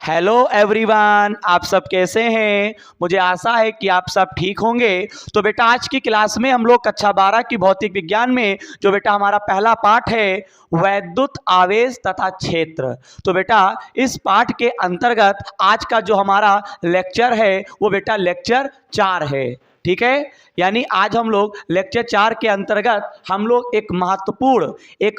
Hello everyone, आप सब कैसे हैं। मुझे आशा है कि आप सब ठीक होंगे। तो बेटा आज की क्लास में हम लोग कक्षा 12 की भौतिक विज्ञान में जो बेटा हमारा पहला पाठ है वैद्युत आवेश तथा क्षेत्र। तो बेटा इस पाठ के अंतर्गत आज का जो हमारा लेक्चर है वो बेटा लेक्चर 4 है। ठीक है, यानी आज हम लोग लेक्चर 4 के अंतर्गत हम लोग एक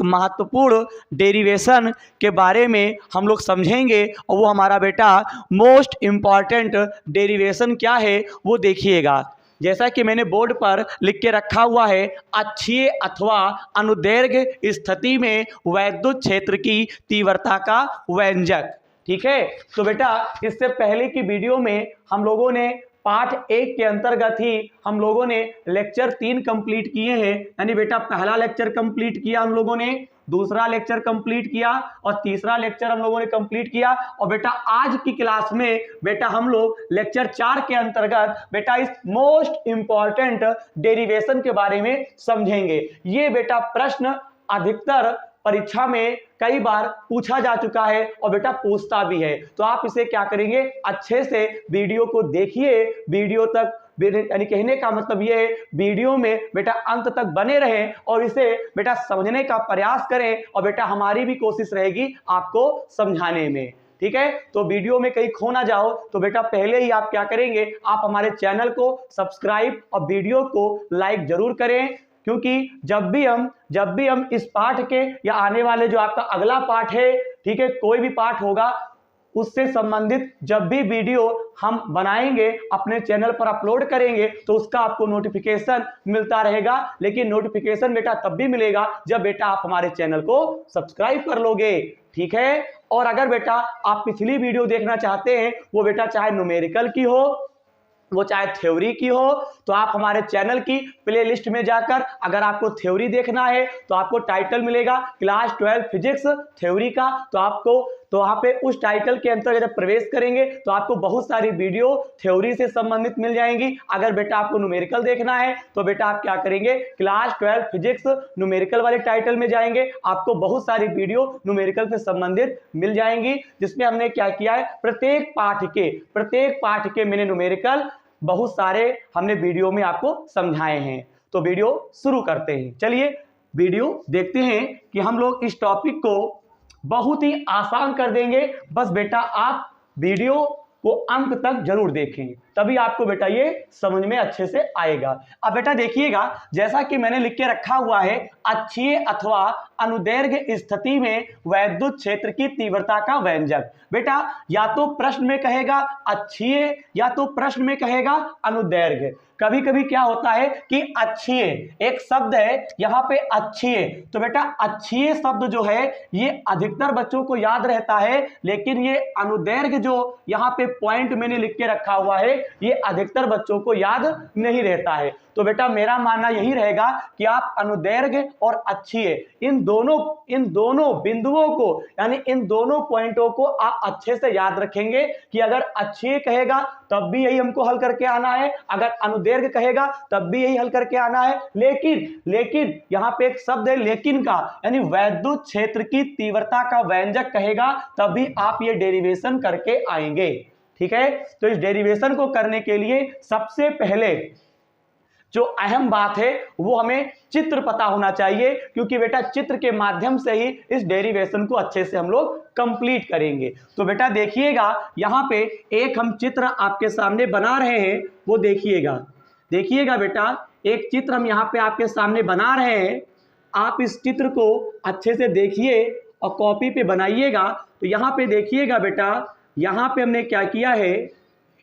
महत्वपूर्ण डेरिवेशन के बारे में हम लोग समझेंगे और वो हमारा बेटा मोस्ट इम्पॉर्टेंट डेरिवेशन क्या है वो देखिएगा। जैसा कि मैंने बोर्ड पर लिख के रखा हुआ है, अक्षीय अथवा अनुदैर्घ्य स्थिति में वैद्युत क्षेत्र की तीव्रता का व्यंजक। ठीक है, तो बेटा इससे पहले की वीडियो में हम लोगों ने पाठ 1 के अंतर्गत ही हम लोगों ने लेक्चर 3 कंप्लीट किए हैं। यानी बेटा पहला लेक्चर कंप्लीट किया हम लोगों ने, दूसरा लेक्चर कंप्लीट किया और तीसरा लेक्चर हम लोगों ने कंप्लीट किया। और बेटा आज की क्लास में बेटा हम लोग लेक्चर 4 के अंतर्गत बेटा इस मोस्ट इंपॉर्टेंट डेरिवेशन के बारे में समझेंगे। ये बेटा प्रश्न अधिकतर परीक्षा में कई बार पूछा जा चुका है और बेटा पूछता भी है। तो आप इसे क्या करेंगे, अच्छे से वीडियो को देखिए, वीडियो तक, यानी कहने का मतलब ये है वीडियो में बेटा अंत तक बने रहें और इसे बेटा समझने का प्रयास करें और बेटा हमारी भी कोशिश रहेगी आपको समझाने में। ठीक है, तो वीडियो में कहीं खो ना जाओ। तो बेटा पहले ही आप क्या करेंगे, आप हमारे चैनल को सब्सक्राइब और वीडियो को लाइक जरूर करें, क्योंकि जब भी हम इस पाठ के या आने वाले जो आपका अगला पाठ है, ठीक है, कोई भी पाठ होगा उससे संबंधित जब भी वीडियो हम बनाएंगे अपने चैनल पर अपलोड करेंगे तो उसका आपको नोटिफिकेशन मिलता रहेगा। लेकिन नोटिफिकेशन बेटा तब भी मिलेगा जब बेटा आप हमारे चैनल को सब्सक्राइब कर लोगे। ठीक है, और अगर बेटा आप पिछली वीडियो देखना चाहते हैं, वो बेटा चाहे न्यूमेरिकल की हो, वो चाहे थ्योरी की हो, तो आप हमारे चैनल की प्लेलिस्ट में जाकर अगर आपको थ्योरी देखना है तो आपको टाइटल मिलेगा क्लास 12 फिजिक्स थ्योरी का। तो आपको तो वहाँ पे उस टाइटल के अंतर्गत जब प्रवेश करेंगे तो आपको बहुत सारी वीडियो थ्योरी से संबंधित मिल जाएंगी। अगर बेटा आपको न्यूमेरिकल देखना है तो बेटा आप क्या करेंगे, क्लास 12 फिजिक्स न्यूमेरिकल वाले टाइटल में जाएंगे, आपको बहुत सारी वीडियो न्यूमेरिकल से संबंधित मिल जाएंगी, जिसमें हमने क्या किया है, प्रत्येक पाठ के मैंने न्यूमेरिकल बहुत सारे हमने वीडियो में आपको समझाए हैं। तो वीडियो शुरू करते हैं। चलिए वीडियो देखते हैं कि हम लोग इस टॉपिक को बहुत ही आसान कर देंगे। बस बेटा आप वीडियो को अंत तक जरूर देखें, तभी आपको बेटा ये समझ में अच्छे से आएगा। अब बेटा देखिएगा, जैसा कि मैंने लिख के रखा हुआ है, अक्षीय अथवा अनुदैर्घ्य स्थिति में वैद्युत क्षेत्र की तीव्रता का व्यंजक। बेटा या तो प्रश्न में कहेगा अक्षीय या तो प्रश्न में कहेगा अनुदैर्घ्य। कभी कभी क्या होता है कि अक्षीय एक शब्द है, यहाँ पे अक्षीय, तो बेटा अक्षीय शब्द जो है ये अधिकतर बच्चों को याद रहता है, लेकिन ये अनुदैर्घ्य जो यहाँ पे पॉइंट मैंने लिख के रखा हुआ है ये अधिकतर बच्चों को याद नहीं रहता है। तो बेटा मेरा मानना यही रहेगा कि आप अनुदैर्घ्य और अक्षीय इन दोनों बिंदुओं को, यानी इन दोनों पॉइंटों को आप अच्छे से याद रखेंगे कि अगर अक्षीय कहेगा तब भी यही हमको हल करके आना है, अगर अनुदैर्घ्य कहेगा तब भी यही हल करके आना है। लेकिन यहाँ पे एक शब्द है लेकिन का, यानी वैद्युत क्षेत्र की तीव्रता का व्यंजक कहेगा तभी आप ये डेरिवेशन करके आएंगे। ठीक है, तो इस डेरिवेशन को करने के लिए सबसे पहले जो अहम बात है वो हमें चित्र पता होना चाहिए, क्योंकि बेटा चित्र के माध्यम से ही इस डेरिवेशन को अच्छे से हम लोग कंप्लीट करेंगे। तो बेटा देखिएगा, यहाँ पे एक हम चित्र आपके सामने बना रहे हैं, वो देखिएगा बेटा, एक चित्र हम यहाँ पे आपके सामने बना रहे हैं। आप इस चित्र को अच्छे से देखिए और कॉपी पे बनाइएगा। तो यहाँ पे देखिएगा बेटा, यहाँ पे हमने क्या किया है,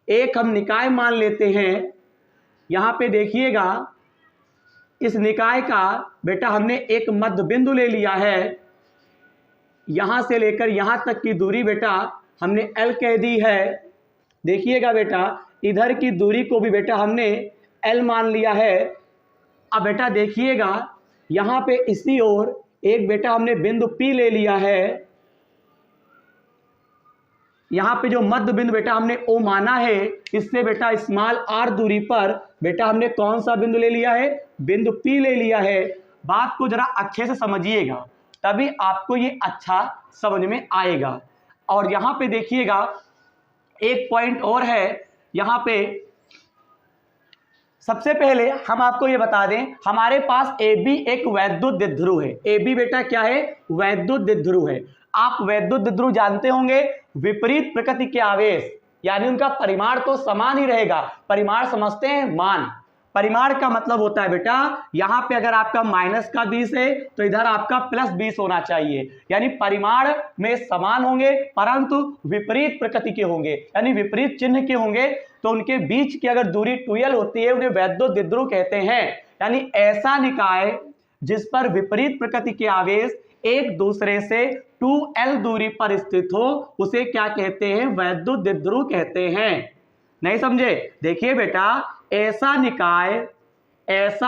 एक हम निकाय मान लेते हैं। यहाँ पे देखिएगा, इस निकाय का बेटा हमने एक मध्य बिंदु ले लिया है, यहाँ से लेकर यहाँ तक की दूरी बेटा हमने L कह दी है। देखिएगा बेटा, इधर की दूरी को भी बेटा हमने L मान लिया है। अब बेटा देखिएगा, यहाँ पे इसी ओर एक बेटा हमने बिंदु P ले लिया है। यहाँ पे जो मध्य बिंदु बेटा हमने O माना है, इससे बेटा स्मॉल r दूरी पर बेटा हमने कौन सा बिंदु ले लिया है, बिंदु P ले लिया है। बात को जरा अच्छे से समझिएगा, तभी आपको ये अच्छा समझ में आएगा। और यहाँ पे देखिएगा, एक पॉइंट और है यहाँ पे। सबसे पहले हम आपको ये बता दें, हमारे पास AB एक वैद्युत द्विध्रुव है। AB बेटा क्या है? वैद्युत द्विध्रुव है। आप वैद्युत द्विध्रुव जानते होंगे, विपरीत प्रकृति के आवेश, यानी उनका परिमाण तो समान ही रहेगा। परिमाण समझते हैं? मान। परिमाण का मतलब होता है बेटा, यहां पे अगर आपका -20 है तो इधर आपका +20 होना चाहिए, यानी परिमाण में समान होंगे परंतु विपरीत प्रकृति के होंगे, यानी विपरीत चिन्ह के होंगे। तो उनके बीच की अगर दूरी 2l होती है उन्हें वैद्युत द्विध्रुव कहते हैं। यानी ऐसा निकाय जिस पर विपरीत प्रकृति के आवेश एक दूसरे से 2l दूरी पर स्थित हो उसे क्या कहते हैं? वैद्युत द्विध्रुव कहते हैं। नहीं समझे? देखिए बेटा, ऐसा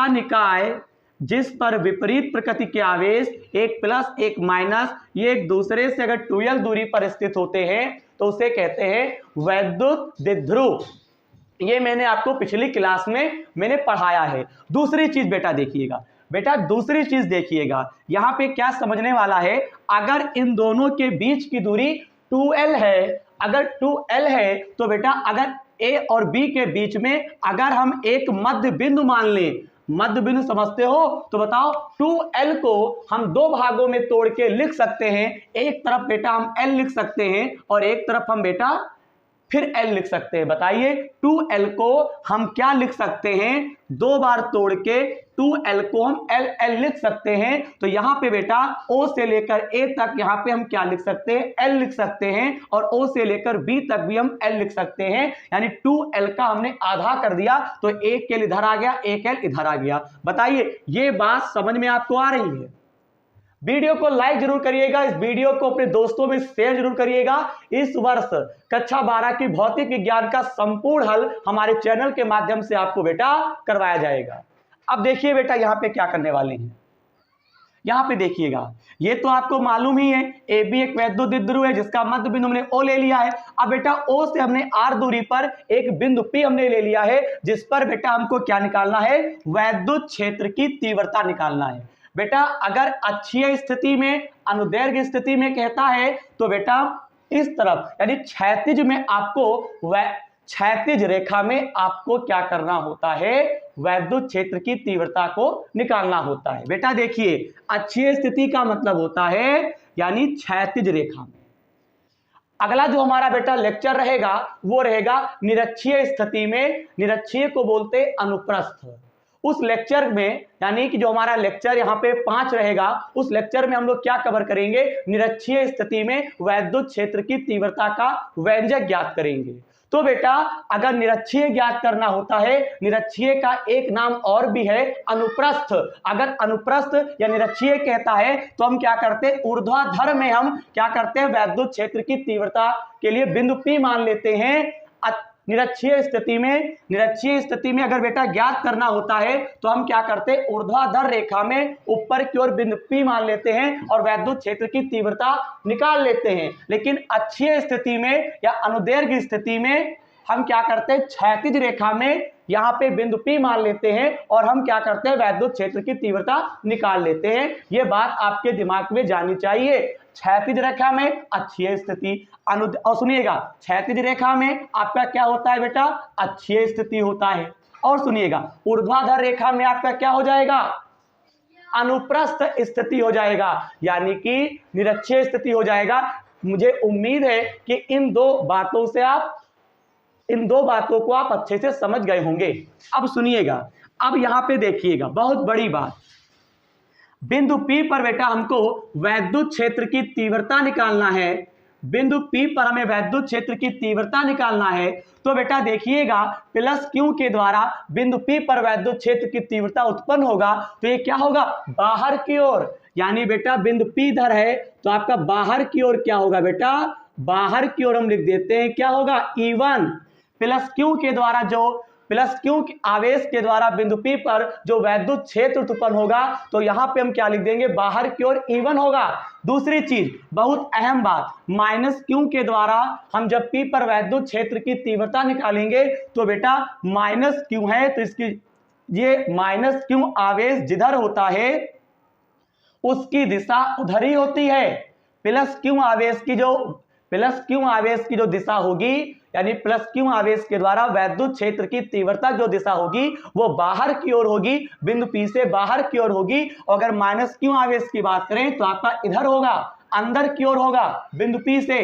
निकाय जिस पर विपरीत प्रकृति के आवेश एक प्लस एक माइनस ये एक दूसरे से अगर 2l दूरी पर स्थित होते हैं तो उसे कहते हैं वैद्युत द्विध्रुव। ये मैंने आपको पिछली क्लास में मैंने पढ़ाया है। दूसरी चीज बेटा देखिएगा, दूसरी चीज देखिएगा, यहां पे क्या समझने वाला है, अगर इन दोनों के बीच की दूरी 2l है, अगर 2l है तो बेटा अगर A और B के बीच में अगर हम एक मध्य बिंदु मान लें, मध्य बिंदु समझते हो तो बताओ, 2l को हम दो भागों में तोड़ के लिख सकते हैं। एक तरफ बेटा हम l लिख सकते हैं और एक तरफ हम बेटा फिर l लिख सकते हैं। बताइए 2l को हम क्या लिख सकते हैं? दो बार तोड़ के 2l को हम l लिख सकते हैं। तो यहां पे बेटा O से लेकर A तक यहां पे हम क्या लिख सकते हैं? l लिख सकते हैं और O से लेकर B तक भी हम l लिख सकते हैं। यानी 2l का हमने आधा कर दिया तो एक l इधर आ गया, एक l इधर आ गया। बताइए ये बात समझ में आपको आ रही है? वीडियो को लाइक जरूर करिएगा, इस वीडियो को अपने दोस्तों में शेयर जरूर करिएगा। इस वर्ष कक्षा 12 की भौतिक विज्ञान का संपूर्ण हल हमारे चैनल के माध्यम से आपको बेटा करवाया जाएगा। अब देखिए बेटा यहाँ पे क्या करने वाले हैं, यहाँ पे देखिएगा, ये तो आपको मालूम ही है AB एक वैद्युत द्विध्रुव है जिसका मध्य बिंदु हमने O ले लिया है। अब बेटा O से हमने R दूरी पर एक बिंदु P हमने ले लिया है जिस पर बेटा हमको क्या निकालना है? वैद्युत क्षेत्र की तीव्रता निकालना है। बेटा अगर अक्षीय स्थिति में, अनुदैर्घ्य स्थिति में कहता है तो बेटा इस तरफ यानी क्षैतिज में आपको क्षैतिज रेखा में आपको क्या करना होता है? वैद्युत क्षेत्र की तीव्रता को निकालना होता है। बेटा देखिए अक्षीय स्थिति का मतलब होता है यानी क्षैतिज रेखा में। अगला जो हमारा बेटा लेक्चर रहेगा वो रहेगा निरक्षीय स्थिति में। निरक्षीय को बोलते अनुप्रस्थ। उस लेक्चर में यानी कि जो हमारा लेक्चर यहाँ पे 5 रहेगा, उस लेक्चर में हम लोग क्या कवर करेंगे? निरक्षीय स्थिति में वैद्युत क्षेत्र की तीव्रता का व्यंजक ज्ञात करेंगे। तो बेटा अगर निरक्षीय ज्ञात करना होता है, निरक्षीय का एक नाम और भी है अनुप्रस्थ। अगर अनुप्रस्थ या निरक्षीय कहता है तो हम क्या करते हैं? ऊर्ध्वाधर में हम क्या करते हैं? वैद्युत क्षेत्र की तीव्रता के लिए बिंदु P मान लेते हैं। निरक्षीय स्थिति में अगर बेटा ज्ञात करना होता है तो हम क्या करते हैं? ऊर्ध्वाधर रेखा में ऊपर की ओर बिंदु P मान लेते हैं और वैद्युत क्षेत्र की तीव्रता निकाल लेते हैं। लेकिन अक्षीय स्थिति में या अनुदैर्घ्य स्थिति में हम क्या करते हैं? क्षैतिज रेखा में यहाँ पे बिंदु P मान लेते हैं और हम क्या करते हैं? वैद्युत क्षेत्र की तीव्रता निकाल लेते हैं। ये बात आपके दिमाग में जानी चाहिए। क्षैतिज रेखा में अक्षीय स्थिति, और सुनिएगा क्षैतिज रेखा में आपका क्या होता है बेटा? अक्षीय स्थिति होता है। और सुनिएगा ऊर्ध्वाधर रेखा में आपका क्या हो जाएगा? अनुप्रस्थ स्थिति हो जाएगा, यानी कि निरक्षीय स्थिति हो जाएगा। मुझे उम्मीद है कि इन दो बातों को आप अच्छे से समझ गए होंगे। अब सुनिएगा, अब यहां पे देखिएगा बहुत बड़ी बात, बिंदु P पर बेटा हमको वैद्युत क्षेत्र की तीव्रता निकालना है। बिंदु P पर हमें वैद्युत क्षेत्र की तीव्रता निकालना है। तो बेटा देखिएगा +Q के द्वारा बिंदु P पर वैद्युत क्षेत्र की तीव्रता उत्पन्न होगा तो ये क्या होगा? बाहर की ओर। यानी बेटा बिंदु P इधर है तो आपका बाहर की ओर क्या होगा बेटा? बाहर की ओर हम लिख देते हैं क्या होगा? E1 +Q के द्वारा जो +Q आवेश के द्वारा बिंदु P पर जो वैद्युत क्षेत्र उत्पन्न होगा तो यहां पे हम क्या लिख देंगे? बाहर की ओर E1 होगा। दूसरी चीज बहुत अहम बात, -Q के द्वारा हम जब P पर वैद्युत क्षेत्र की तीव्रता निकालेंगे तो बेटा -Q है तो इसकी ये -Q आवेश जिधर होता है उसकी दिशा उधर ही होती है। +Q आवेश की जो दिशा होगी यानी प्लस क्यू आवेश के द्वारा वैद्युत क्षेत्र की तीव्रता जो दिशा होगी वो बाहर की ओर होगी, बिंदु P से बाहर की ओर होगी। और अगर माइनस क्यू आवेश की बात करें तो आपका इधर होगा, अंदर की ओर होगा, बिंदु P से।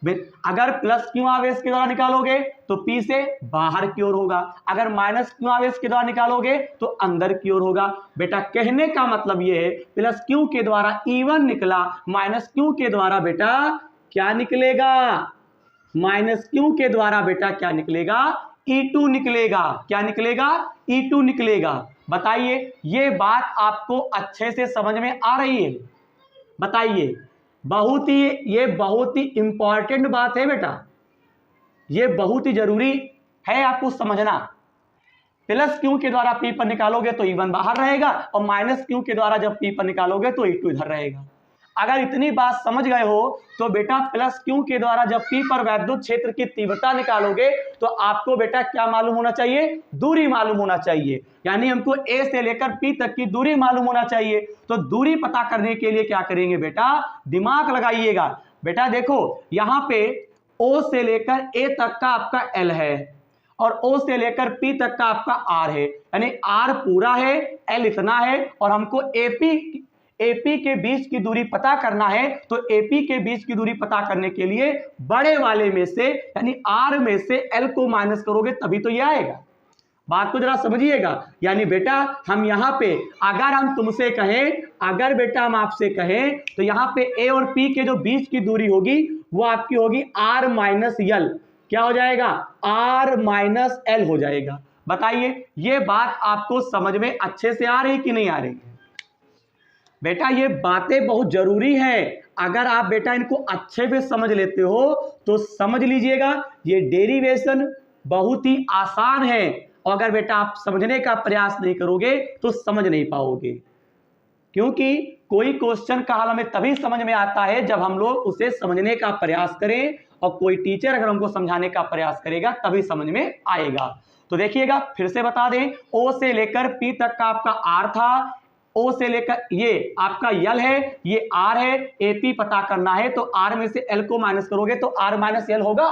अगर प्लस क्यू आवेश के द्वारा निकालोगे तो P से बाहर की ओर होगा, अगर माइनस क्यू आवेश के द्वारा निकालोगे तो अंदर की ओर होगा। बेटा कहने का मतलब ये है प्लस क्यू के द्वारा E1 निकला, माइनस क्यू के द्वारा बेटा क्या निकलेगा, माइनस क्यू के द्वारा बेटा क्या निकलेगा, E2 निकलेगा। क्या निकलेगा, E2 निकलेगा। बताइए ये बात आपको अच्छे से समझ में आ रही है? बताइए, ये बहुत ही इंपॉर्टेंट बात है बेटा, ये बहुत ही जरूरी है आपको समझना। प्लस क्यू के द्वारा P पर निकालोगे तो E1 बाहर रहेगा, और माइनस क्यू के द्वारा जब P पर निकालोगे तो E2 इधर रहेगा। अगर इतनी बात समझ गए हो तो बेटा प्लस क्यू के द्वारा जब P पर वैद्युत क्षेत्र की तीव्रता निकालोगे तो आपको बेटा क्या मालूम होना चाहिए, दूरी मालूम होना चाहिए। यानी हमको A से लेकर P तक की दूरी मालूम होना चाहिए। तो दूरी पता करने के लिए क्या करेंगे बेटा, दिमाग लगाइएगा। बेटा देखो यहाँ पे O से लेकर A तक का आपका L है और O से लेकर P तक का आपका R है, यानी R पूरा है, L इतना है, और हमको AP के बीच की दूरी पता करना है। तो AP के बीच की दूरी पता करने के लिए बड़े वाले में से यानी R में से L को माइनस करोगे तभी तो ये आएगा। बात को जरा समझिएगा। यानी बेटा हम यहाँ पे अगर हम तुमसे कहें, अगर बेटा हम आपसे कहें तो यहाँ पे A और P के जो बीच की दूरी होगी वो आपकी होगी R माइनस L। क्या हो जाएगा, R माइनस L हो जाएगा। बताइए ये बात आपको समझ में अच्छे से आ रही कि नहीं आ रही? बेटा ये बातें बहुत जरूरी हैं। अगर आप बेटा इनको अच्छे से समझ लेते हो तो समझ लीजिएगा ये डेरिवेशन बहुत ही आसान है, और अगर बेटा आप समझने का प्रयास नहीं करोगे तो समझ नहीं पाओगे। क्योंकि कोई क्वेश्चन का हल हमें तभी समझ में आता है जब हम लोग उसे समझने का प्रयास करें, और कोई टीचर अगर हमको समझाने का प्रयास करेगा तभी समझ में आएगा। तो देखिएगा फिर से बता दें, O से लेकर P तक का आपका R था, O से लेकर ये आपका L है, ये R है, AP पता करना है तो R में से L को माइनस करोगे तो R माइनस L होगा।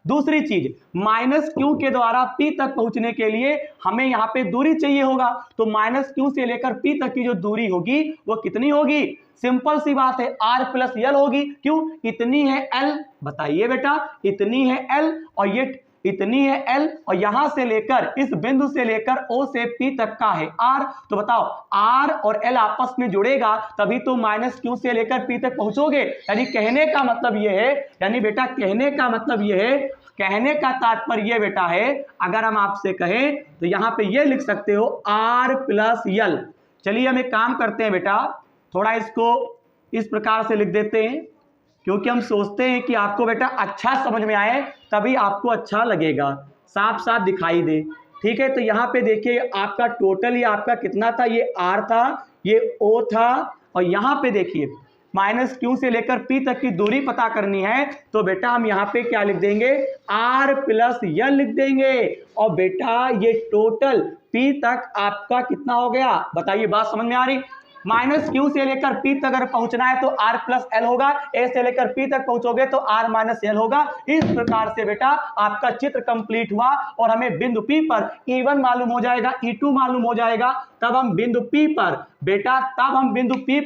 दूसरी चीज माइनस क्यू के द्वारा P तक पहुंचने के लिए हमें यहाँ पे दूरी चाहिए होगा, तो माइनस क्यू से लेकर P तक की जो दूरी होगी वो कितनी होगी, सिंपल सी बात है R प्लस L होगी। क्यों, इतनी है L, बताइए बेटा इतनी है L और ये इतनी है L, और यहां से लेकर इस बिंदु से लेकर O से P तक का है R। तो बताओ R और L आपस में जुड़ेगा तभी तो माइनस क्यू से लेकर P तक पहुंचोगे। यानी कहने का मतलब ये है, यानी बेटा कहने का मतलब ये है, कहने का तात्पर्य ये बेटा है, अगर हम आपसे कहें तो यहां पे ये लिख सकते हो R प्लस L। चलिए हम एक काम करते हैं बेटा, थोड़ा इसको इस प्रकार से लिख देते हैं, क्योंकि हम सोचते हैं कि आपको बेटा अच्छा समझ में आए तभी आपको अच्छा लगेगा, साफ साफ दिखाई दे। ठीक है, तो यहाँ पे देखिए आपका टोटल ये आपका कितना था, ये R था, ये O था, और यहाँ पे देखिए माइनस क्यू से लेकर P तक की दूरी पता करनी है तो बेटा हम यहाँ पे क्या लिख देंगे, R प्लस L लिख देंगे। और बेटा ये टोटल P तक आपका कितना हो गया, बताइए बात समझ में आ रही। माइनस क्यू से लेकर P तक अगर पहुंचना है तो R प्लस L होगा, A से लेकर P तक पहुंचोगे तो R माइनस L होगा। इस प्रकार से बेटा आपका चित्र कंप्लीट हुआ और हमें बिंदु P पर E1 मालूम हो जाएगा, E2 मालूम हो जाएगा। तब हम बिंदु P पर बेटा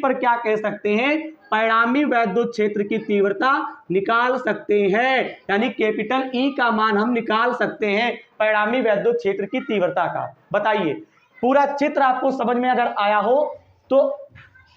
क्या कह सकते हैं, परिणामी वैद्युत क्षेत्र की तीव्रता निकाल सकते हैं। यानी कैपिटल E का मान हम निकाल सकते हैं परिणामी वैद्युत क्षेत्र की तीव्रता का। बताइए पूरा चित्र आपको समझ में अगर आया हो तो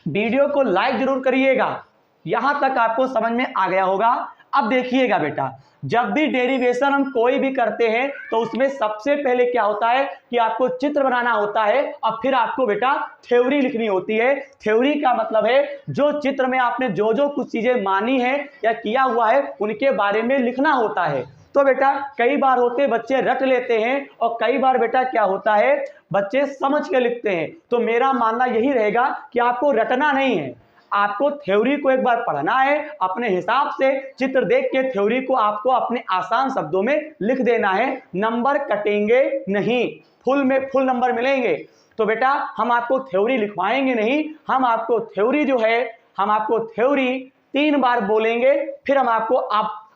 वीडियो को लाइक जरूर करिएगा, यहां तक आपको समझ में आ गया होगा। अब देखिएगा बेटा, जब भी डेरिवेशन हम कोई भी करते हैं तो उसमें सबसे पहले क्या होता है कि आपको चित्र बनाना होता है और फिर आपको बेटा थ्योरी लिखनी होती है। थ्योरी का मतलब है जो चित्र में आपने जो जो कुछ चीजें मानी है या किया हुआ है उनके बारे में लिखना होता है। तो बेटा कई बार होते बच्चे रट लेते हैं और कई बार बेटा क्या होता है बच्चे समझ के लिखते हैं। तो मेरा मानना यही रहेगा कि आपको रटना नहीं है, आपको थ्योरी को एक बार पढ़ना है, अपने हिसाब से चित्र देख के थ्योरी को आपको अपने आसान शब्दों में लिख देना है। नंबर कटेंगे नहीं, फुल में फुल नंबर मिलेंगे। तो बेटा हम आपको थ्योरी लिखवाएंगे नहीं, हम आपको थ्योरी जो है हम आपको थ्योरी 3 बार बोलेंगे, फिर हम आपको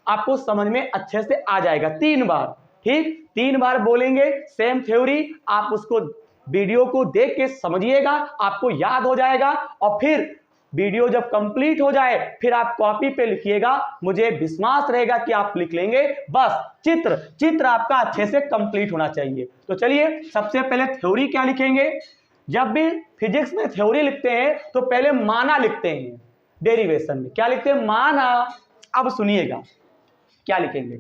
आपको समझ में अच्छे से आ जाएगा। 3 बार, ठीक, 3 बार बोलेंगे सेम थ्योरी, आप उसको वीडियो को देख के समझिएगा, आपको याद हो जाएगा और फिर वीडियो जब कंप्लीट हो जाए फिर आप कॉपी पे लिखिएगा, मुझे विश्वास रहेगा कि आप लिख लेंगे। बस चित्र आपका अच्छे से कंप्लीट होना चाहिए। तो चलिए सबसे पहले थ्योरी क्या लिखेंगे। जब भी फिजिक्स में थ्योरी लिखते हैं तो पहले माना लिखते हैं, डेरिवेशन में क्या लिखते हैं, माना। अब सुनिएगा क्या लिखेंगे,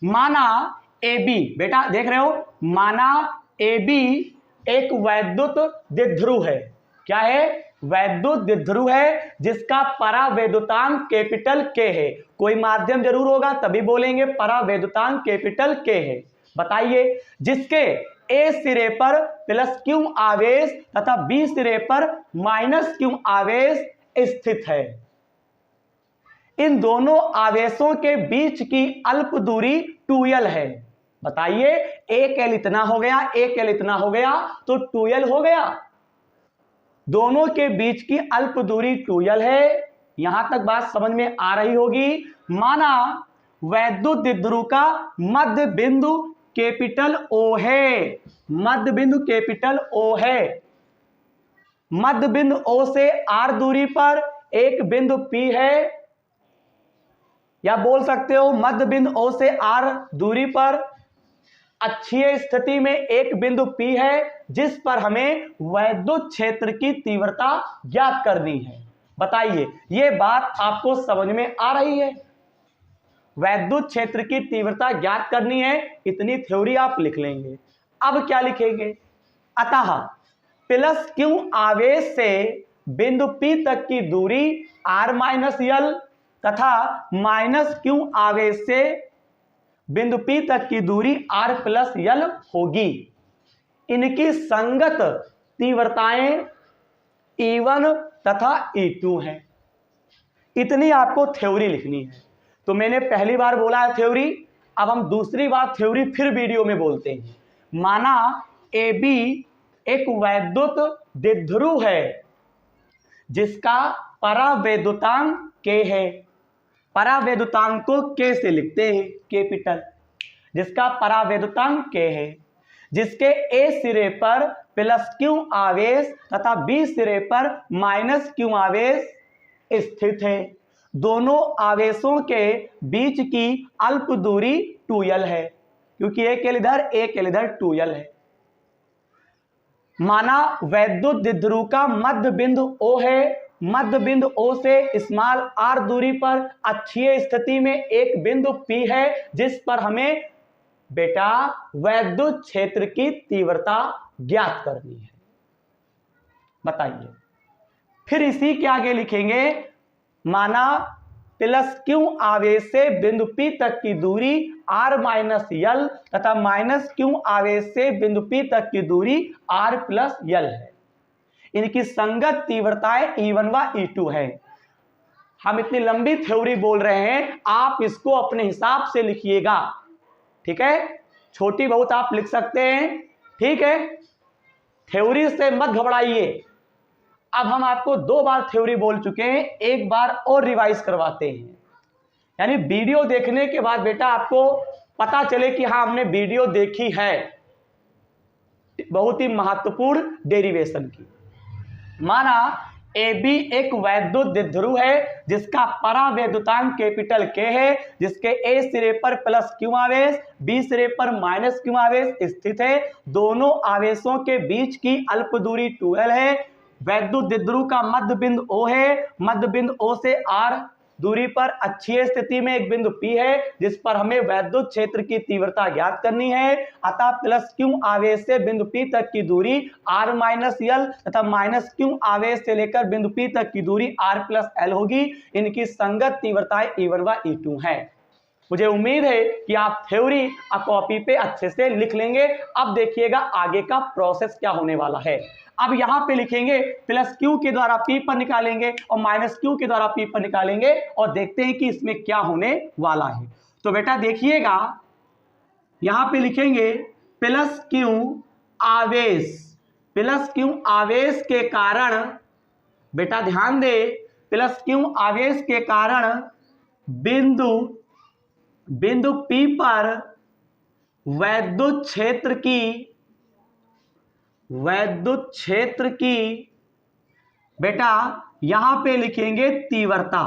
माना ए बी, बेटा देख रहे हो, माना ए बी एक वैद्युत द्विध्रुव है। क्या है, वैद्युत द्विध्रुव है जिसका परावैद्युतांक कैपिटल के है। कोई माध्यम जरूर होगा तभी बोलेंगे परावैद्युतांक कैपिटल के है। बताइए, जिसके ए सिरे पर प्लस क्यू आवेश तथा बी सिरे पर माइनस क्यू आवेश स्थित है। इन दोनों आवेशों के बीच की अल्प दूरी 2l है। बताइए, एक एल इतना हो गया, एक एल इतना हो गया तो 2l हो गया। दोनों के बीच की अल्प दूरी 2l है। यहां तक बात समझ में आ रही होगी। माना वैद्युत द्विध्रुव का मध्य बिंदु कैपिटल O है, मध्य बिंदु कैपिटल O है। मध्य बिंदु O से r दूरी पर एक बिंदु P है, या बोल सकते हो मध्य बिंदु O से r दूरी पर अक्षीय स्थिति में एक बिंदु P है, जिस पर हमें वैद्युत क्षेत्र की तीव्रता ज्ञात करनी है। बताइए, ये बात आपको समझ में आ रही है। वैद्युत क्षेत्र की तीव्रता ज्ञात करनी है, इतनी थ्योरी आप लिख लेंगे। अब क्या लिखेंगे, अतः प्लस क्यू आवेश से बिंदु P तक की दूरी r माइनस यल तथा माइनस क्यू आवेश से बिंदु P तक की दूरी r प्लस यल होगी। इनकी संगत तीव्रताएं E1 तथा E2 हैं। इतनी आपको थ्योरी लिखनी है। तो मैंने पहली बार बोला है थ्योरी, अब हम दूसरी बार थ्योरी फिर वीडियो में बोलते हैं। माना AB एक वैद्युत द्विध्रुव है जिसका परावैद्युतांक K है। परावैद्युतांक को K से लिखते हैं, कैपिटल, जिसका परावैद्युतांक K है, जिसके A सिरे पर प्लस क्यू आवेश तथा B सिरे पर माइनस क्यू आवेश स्थित है। दोनों आवेशों के बीच की अल्प दूरी 2l है, क्योंकि एक एल इधर एक एल इधर 2l है। माना वैद्युत द्विध्रुव का मध्य बिंदु O है, मध्य बिंदु O से स्मॉल r दूरी पर अक्षीय स्थिति में एक बिंदु P है, जिस पर हमें बेटा वैद्युत क्षेत्र की तीव्रता ज्ञात करनी है। बताइए, फिर इसी के आगे लिखेंगे, माना प्लस क्यू आवेश से बिंदु P तक की दूरी r माइनस यल तथा माइनस क्यू आवेश से बिंदु P तक की दूरी r प्लस यल है। इनकी संगत तीव्रताएं E1 व E2 है। हम इतनी लंबी थ्योरी बोल रहे हैं, आप इसको अपने हिसाब से लिखिएगा, ठीक है। छोटी बहुत आप लिख सकते हैं, ठीक है। थ्योरी से मत घबराइए। अब हम आपको 2 बार थ्योरी बोल चुके हैं, एक बार और रिवाइज करवाते हैं। यानी वीडियो देखने के बाद बेटा आपको पता चले कि हाँ हमने वीडियो देखी है, बहुत ही महत्वपूर्ण डेरिवेशन की। माना AB एक वैद्युत द्विध्रुव है जिसका परावैद्युतांक कैपिटल K है, जिसके A सिरे पर प्लस क्यू आवेश B सिरे पर माइनस क्यू आवेश स्थित है। दोनों आवेशों के बीच की अल्प दूरी 2l है। वैद्युत द्विध्रुव का मध्य बिंदु O है, मध्य बिंदु O से r दूरी पर अक्षीय स्थिति में एक बिंदु P है, जिस पर हमें वैद्युत क्षेत्र की तीव्रता ज्ञात करनी है। अतः प्लस क्यू आवेश से बिंदु P तक की दूरी r माइनस यल तथा माइनस क्यू आवेश से लेकर बिंदु P तक की दूरी r प्लस l होगी। इनकी संगत तीव्रताएं E1 व E2 है। मुझे उम्मीद है कि आप थ्योरी कॉपी पे अच्छे से लिख लेंगे। अब देखिएगा आगे का प्रोसेस क्या होने वाला है। अब यहां पे लिखेंगे प्लस क्यू के द्वारा P पर निकालेंगे और माइनस क्यू के द्वारा P पर निकालेंगे और देखते हैं कि इसमें क्या होने वाला है। तो बेटा देखिएगा, यहां पे लिखेंगे प्लस क्यू आवेश, प्लस क्यू आवेश के कारण, बेटा ध्यान दे, प्लस क्यू आवेश के कारण बिंदु बिंदु P पर वैद्युत क्षेत्र की बेटा यहां पे लिखेंगे तीव्रता,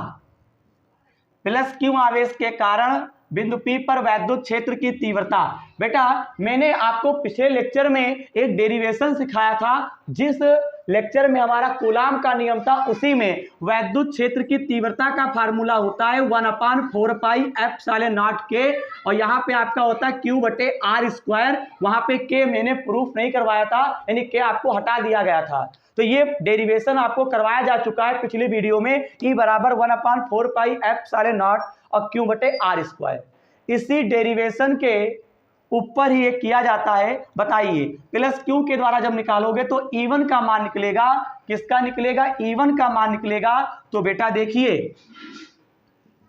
प्लस क्यू आवेश के कारण बिंदु P पर वैद्युत क्षेत्र की तीव्रता। बेटा मैंने आपको पिछले लेक्चर में एक डेरिवेशन सिखाया था, जिस लेक्चर में हमारा कूलाम का नियम था, उसी में वैद्युत क्षेत्र की तीव्रता का फार्मूला होता है 1/4π के, और यहाँ पे आपका होता है Q/r²। वहां पे के मैंने प्रूफ नहीं करवाया था, यानी के आपको हटा दिया गया था। तो ये डेरिवेशन आपको करवाया जा चुका है पिछली वीडियो में, E बराबर 1/4π और Q/r²। इसी डेरिवेशन के ऊपर ही ये किया जाता है। बताइए प्लस क्यू के द्वारा जब निकालोगे तो E1 का मान निकलेगा, किसका निकलेगा? E1 का मान निकलेगा। तो बेटा देखिए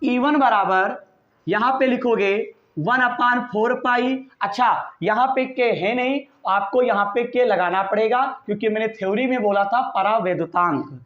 E1 बराबर यहां पे लिखोगे 1/4π। अच्छा यहां पे के है नहीं, आपको यहां पे के लगाना पड़ेगा, क्योंकि मैंने थ्योरी में बोला था परावैद्युतांक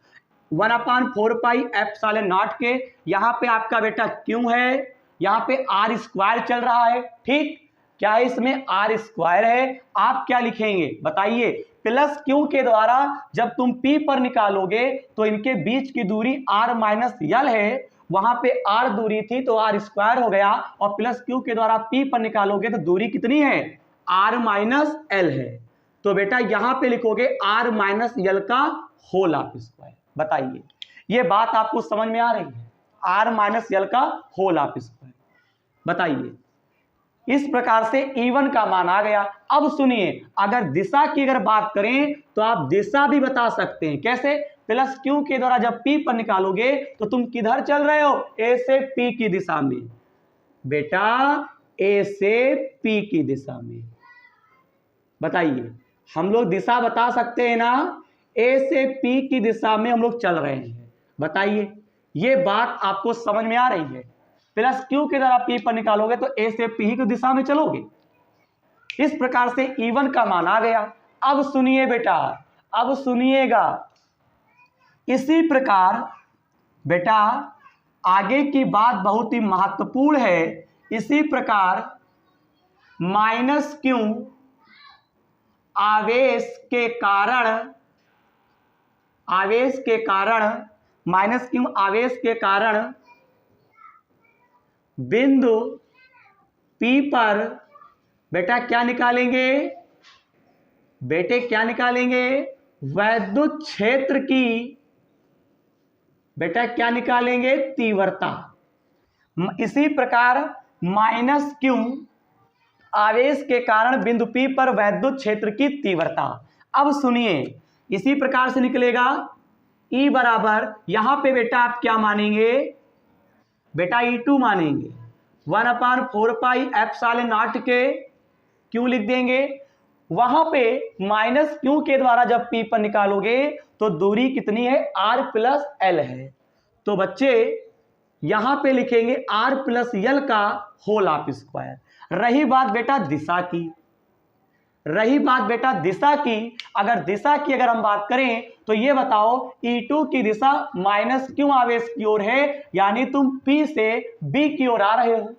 1/4π के। यहां पे आपका बेटा क्यू है, यहां पे r² चल रहा है। ठीक, क्या है इसमें? r² है। आप क्या लिखेंगे बताइए? प्लस क्यू के द्वारा जब तुम P पर निकालोगे तो इनके बीच की दूरी r-l है, वहां पे r दूरी थी तो r² हो गया, और प्लस क्यू के द्वारा P पर निकालोगे तो दूरी कितनी है? r-l है। तो बेटा यहां पे लिखोगे r-l का होल ऑफ स्क्वायर। बताइए ये बात आपको समझ में आ रही है? r-l का होल ऑफ स्क्वायर। बताइए इस प्रकार से E1 का मान आ गया। अब सुनिए, अगर दिशा की अगर बात करें तो आप दिशा भी बता सकते हैं। कैसे? प्लस क्यू के द्वारा जब P पर निकालोगे तो तुम किधर चल रहे हो? A से P की दिशा में। बेटा A से P की दिशा में। बताइए हम लोग दिशा बता सकते हैं ना? A से P की दिशा में हम लोग चल रहे हैं। बताइए ये बात आपको समझ में आ रही है? प्लस क्यू के द्वारा P पर निकालोगे तो A से P ही की दिशा में चलोगे। इस प्रकार से E1 का मान आ गया। अब सुनिए बेटा, अब सुनिएगा, इसी प्रकार बेटा आगे की बात बहुत ही महत्वपूर्ण है। इसी प्रकार -q आवेश के कारण बिंदु P पर बेटा क्या निकालेंगे? बेटे क्या निकालेंगे? वैद्युत क्षेत्र की बेटा क्या निकालेंगे? तीव्रता। इसी प्रकार -q आवेश के कारण बिंदु P पर वैद्युत क्षेत्र की तीव्रता। अब सुनिए इसी प्रकार से निकलेगा E बराबर यहां पे बेटा आप क्या मानेंगे? बेटा E2 मानेंगे 1/4π के। क्यों लिख देंगे? वहां पे -q के द्वारा जब P पर निकालोगे तो दूरी कितनी है? r+l है। तो बच्चे यहां पे लिखेंगे r+l का होल ऑफ स्क्वायर। रही बात बेटा दिशा की, अगर दिशा की अगर हम बात करें तो ये बताओ E2 की दिशा -q आवेश की ओर है, यानी तुम P से B की ओर आ रहे हो।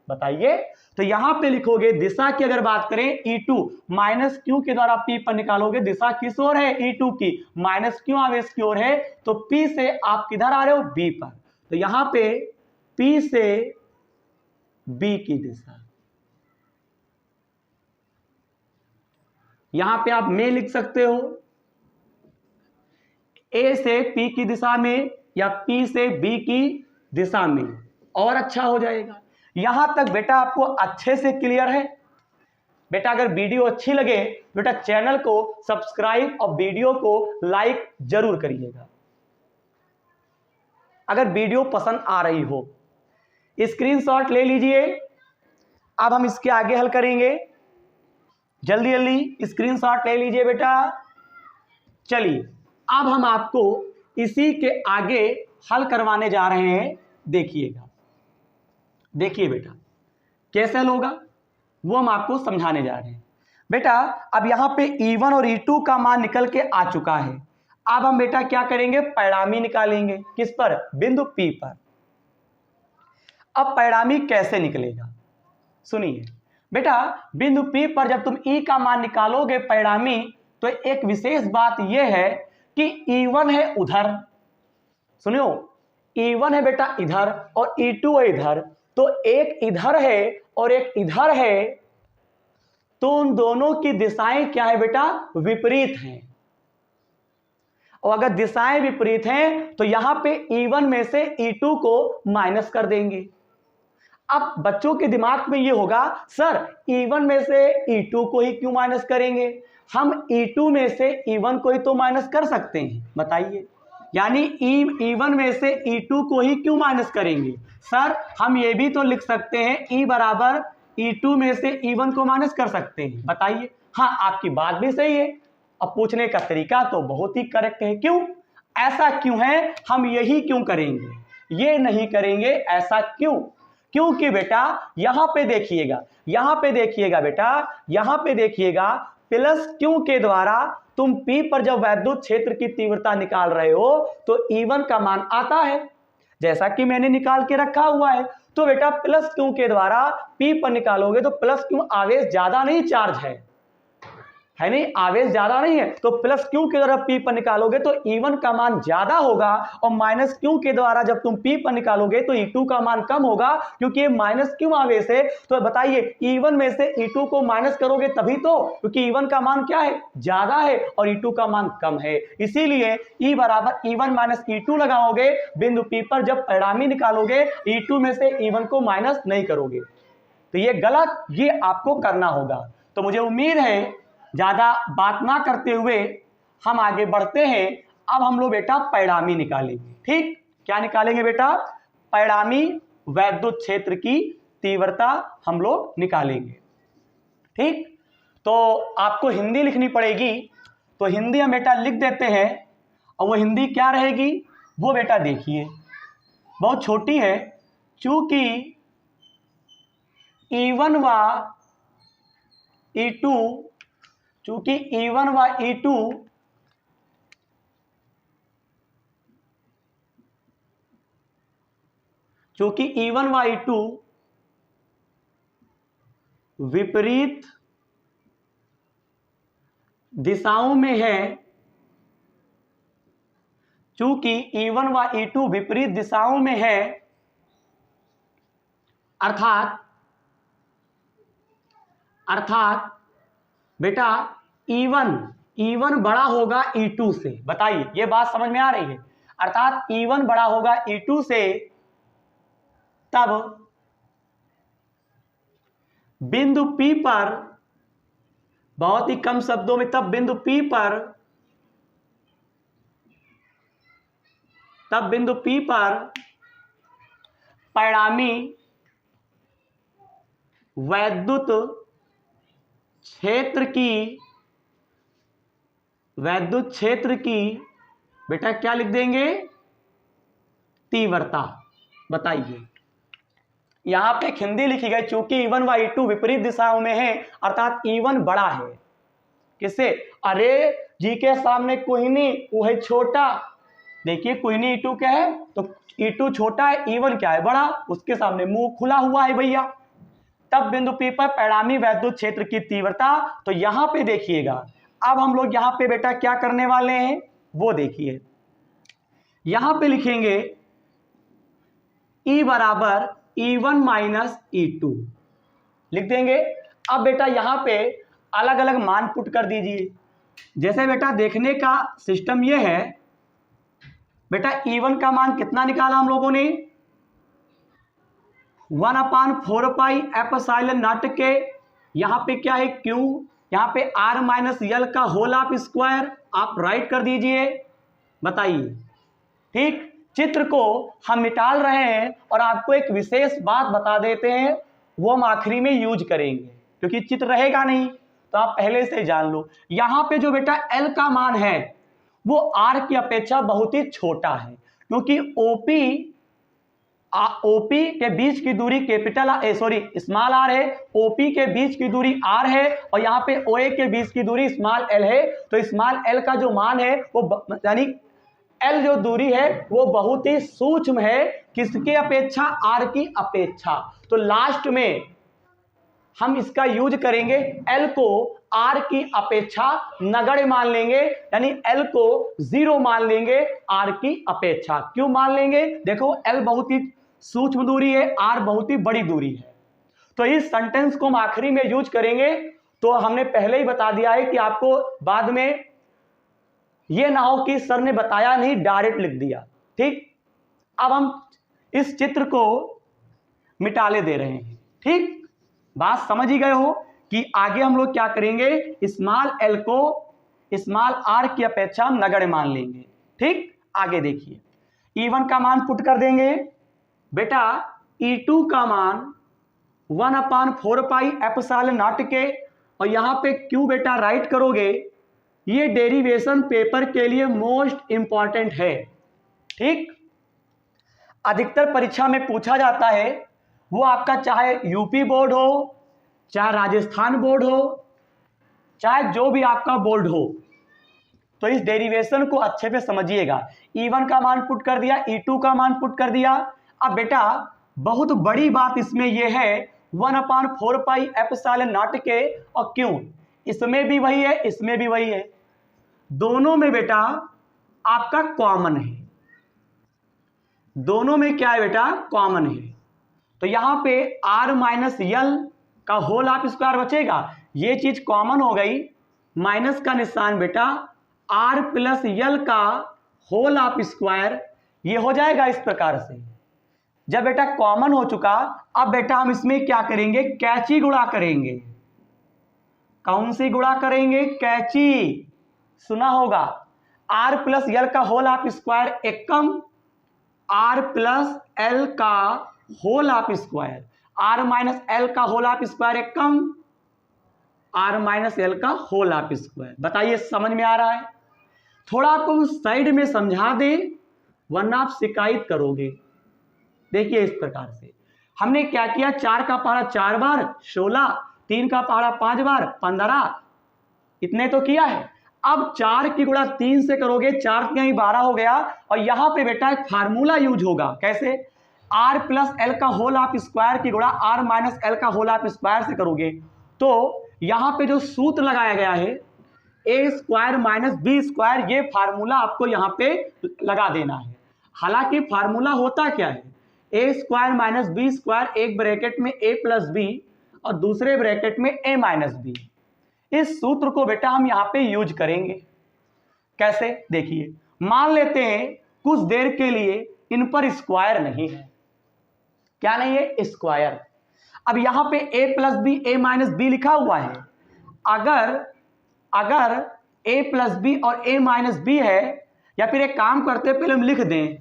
बताइए तो यहां पे लिखोगे दिशा की अगर बात करें E2 -q के द्वारा P पर निकालोगे, दिशा किस ओर है? E2 की -q आवेश की ओर है। तो P से आप किधर आ रहे हो? B पर। तो यहां पे P से B की दिशा, यहां पे आप में लिख सकते हो A से P की दिशा में या P से B की दिशा में, और अच्छा हो जाएगा। यहां तक बेटा आपको अच्छे से क्लियर है? बेटा अगर वीडियो अच्छी लगे बेटा चैनल को सब्सक्राइब और वीडियो को लाइक जरूर करिएगा। अगर वीडियो पसंद आ रही हो स्क्रीनशॉट ले लीजिए। अब हम इसके आगे हल करेंगे, जल्दी जल्दी स्क्रीनशॉट ले लीजिए बेटा। चलिए अब हम आपको इसी के आगे हल करवाने जा रहे हैं। देखिएगा, देखिए बेटा कैसे हल होगा वो हम आपको समझाने जा रहे हैं। बेटा अब यहां पे E1 और E2 का मान निकल के आ चुका है। अब हम बेटा क्या करेंगे? परिणामी निकालेंगे। किस पर? बिंदु P पर। अब परिणामी कैसे निकलेगा, सुनिए बेटा, बिंदु P पर जब तुम E का मान निकालोगे परिणामी, तो एक विशेष बात यह है कि E1 है उधर, सुनियो E1 है बेटा इधर और E2 है इधर, तो एक इधर है और एक इधर है, तो उन दोनों की दिशाएं क्या है बेटा, विपरीत हैं। और अगर दिशाएं विपरीत हैं तो यहां पे E1 में से E2 को माइनस कर देंगे। अब बच्चों के दिमाग में ये होगा, सर E1 में से E2 को ही क्यों माइनस करेंगे, हम E2 में से E1 को ही तो माइनस कर सकते हैं, बताइए। यानी E1 में से E2 को ही क्यों माइनस करेंगे, सर हम ये भी तो लिख सकते हैं E बराबर E2 में से E1 को माइनस कर सकते हैं, बताइए। हाँ, आपकी बात भी सही है। अब पूछने का तरीका तो बहुत ही करेक्ट है, क्यों, ऐसा क्यों है, हम यही क्यों करेंगे, ये नहीं करेंगे, ऐसा क्यों, क्योंकि बेटा यहां पे देखिएगा, यहां पे देखिएगा बेटा, यहां पे देखिएगा, प्लस क्यों के द्वारा तुम P पर जब वैद्युत क्षेत्र की तीव्रता निकाल रहे हो तो E1 का मान आता है, जैसा कि मैंने निकाल के रखा हुआ है। तो बेटा प्लस क्यों के द्वारा P पर निकालोगे तो प्लस क्यों आवेश ज्यादा नहीं चार्ज है नहीं, आवेश ज्यादा नहीं है, तो प्लस क्यू के द्वारा P पर निकालोगे तो E1 का मान ज्यादा होगा, और माइनस क्यू के द्वारा जब तुम P पर निकालोगे तो E2 का मान कम होगा, क्योंकि ये माइनस क्यू आवेश है। तो बताइए E1 में से E2 को माइनस करोगे तभी तो, क्योंकि E1 का मान क्या है, ज्यादा है और E2 का मान कम है, इसीलिए E बराबर E1 माइनस E2 लगाओगे। बिंदु P पर जब परिणामी निकालोगे E2 में से E1 को माइनस नहीं करोगे, तो ये गलत, ये आपको करना होगा। तो मुझे उम्मीद है ज्यादा बात ना करते हुए हम आगे बढ़ते हैं। अब हम लोग बेटा परिणामी निकालेंगे, ठीक, क्या निकालेंगे बेटा, परिणामी वैद्युत क्षेत्र की तीव्रता हम लोग निकालेंगे, ठीक। तो आपको हिंदी लिखनी पड़ेगी, तो हिंदी हम बेटा लिख देते हैं, और वो हिंदी क्या रहेगी वो बेटा देखिए, बहुत छोटी है, चूंकि E1 व E2, चूंकि E1 व E2 चूंकि E1 व E2 विपरीत दिशाओं में है, चूंकि E1 व E2 विपरीत दिशाओं में है, अर्थात बेटा E1 बड़ा होगा E2 से, बताइए ये बात समझ में आ रही है, अर्थात E1 बड़ा होगा E2 से, तब बिंदु P पर, बहुत ही कम शब्दों में, तब बिंदु P पर परिणामी वैद्युत क्षेत्र की बेटा क्या लिख देंगे, तीव्रता, बताइए। यहां पे हिंदी लिखी गई, चूंकि E1 व E2 विपरीत दिशाओं में है, अर्थात E1 बड़ा है किससे, अरे जी के सामने कोई नहीं, वो है छोटा, देखिए कोई नहीं, E2 क्या है, तो E2 छोटा है, E1 क्या है, बड़ा, उसके सामने मुंह खुला हुआ है भैया। तब बिंदु P पर परिणामी वैद्युत क्षेत्र की तीव्रता, तो यहां पे देखिएगा, अब हम लोग यहां पे बेटा क्या करने वाले हैं वो देखिए, यहां पे लिखेंगे E बराबर E1 माइनस E2 लिख देंगे। अब बेटा यहां पे अलग अलग मान पुट कर दीजिए, जैसे बेटा देखने का सिस्टम ये है, बेटा E1 का मान कितना निकाला हम लोगों ने, 1/4 पाई एप्सिलॉन नॉट के, यहाँ पे क्या है Q, यहाँ पे R माइनस L का होल ऑफ स्क्वायर, आप राइट कर दीजिए, बताइए, ठीक। चित्र को हम निकाल रहे हैं और आपको एक विशेष बात बता देते हैं, वो हम आखिरी में यूज करेंगे, क्योंकि चित्र रहेगा नहीं तो आप पहले से जान लो। यहाँ पे जो बेटा L का मान है वो R की अपेक्षा बहुत ही छोटा है, क्योंकि OP के बीच की दूरी स्मॉल r है, OP के बीच की दूरी r है, और यहाँ पे OA के बीच की दूरी स्मॉल l है। तो स्मॉल l का जो मान है वो यानी एल जो दूरी है वो बहुत ही सूक्ष्म है, किसके अपेक्षा? आर की अपेक्षा। तो लास्ट में हम इसका यूज करेंगे, एल को आर की अपेक्षा नगण्य मान लेंगे, यानी एल को 0 मान लेंगे आर की अपेक्षा। क्यों मान लेंगे? देखो एल बहुत ही सूक्ष्म दूरी है, आर बहुत ही बड़ी दूरी है। तो इस सेंटेंस को हम आखिरी में यूज करेंगे। तो हमने पहले ही बता दिया है कि आपको बाद में ये ना हो कि सर ने बताया नहीं डायरेक्ट लिख दिया। ठीक, अब हम इस चित्र को मिटाले दे रहे हैं। ठीक, बात समझ ही गए हो कि आगे हम लोग क्या करेंगे, स्मॉल एल को स्मॉल आर की अपेक्षा हम नगण्य मान लेंगे। ठीक, आगे देखिए, E1 का मान पुट कर देंगे बेटा। E2 का मान 1/4 पाई एप्सिलॉन नॉट के, और यहां पे क्यों बेटा राइट करोगे, ये डेरिवेशन पेपर के लिए मोस्ट इंपॉर्टेंट है। ठीक, अधिकतर परीक्षा में पूछा जाता है, वो आपका चाहे यूपी बोर्ड हो, चाहे राजस्थान बोर्ड हो, चाहे जो भी आपका बोर्ड हो। तो इस डेरिवेशन को अच्छे से समझिएगा। E1 का मान पुट कर दिया, E2 का मान पुट कर दिया। अब बेटा बहुत बड़ी बात इसमें यह है, 1/4 पाई एप्सिलॉन नॉट के, और क्यों, इसमें भी वही है, इसमें भी वही है, दोनों में बेटा आपका कॉमन है। दोनों में क्या है बेटा? कॉमन है। तो यहां पे r माइनस यल का होल ऑफ स्क्वायर बचेगा, ये चीज कॉमन हो गई, माइनस का निशान बेटा r प्लस यल का होल ऑफ स्क्वायर, ये हो जाएगा इस प्रकार से। जब बेटा कॉमन हो चुका, अब बेटा हम इसमें क्या करेंगे, कैची गुणा करेंगे। कौन सी गुणा करेंगे? कैची, सुना होगा। r प्लस यल का होल ऑफ स्क्वायर एकम, r प्लस एल का whole of square, r minus L का होल ऑफ स्क्वायर एकम, r माइनस एल का होल ऑफ स्क्वायर। बताइए समझ में आ रहा है? थोड़ा आपको साइड में समझा दे, वरना आप शिकायत करोगे। देखिए इस प्रकार से हमने क्या किया, 4 का पहाड़ा 4 बार 16, 3 का पहाड़ा 5 बार 15, इतने तो किया है। अब 4 की गुणा 3 से करोगे, 4 के 12 हो गया। और यहां पे बेटा एक फार्मूला यूज होगा, कैसे? r प्लस एल का होल ऑफ स्क्वायर की गुणा r माइनस एल का होल ऑफ स्क्वायर से करोगे, तो यहां पे जो सूत्र लगाया गया है ए स्क्वायर माइनस बी स्क्वायर, ये फार्मूला आपको यहां पे लगा देना है। हालांकि फार्मूला होता क्या है, ए स्क्वायर माइनस बी स्क्वायर, एक ब्रैकेट में ए प्लस बी और दूसरे ब्रैकेट में ए माइनस बी। इस सूत्र को बेटा हम यहां पे यूज करेंगे। कैसे? देखिए, मान लेते हैं कुछ देर के लिए इन पर स्क्वायर नहीं है। क्या नहीं है? स्क्वायर। अब यहां पे a plus B A minus B लिखा हुआ है। अगर a प्लस बी और a माइनस बी है, या फिर एक काम करते हैं, पहले हम लिख दें,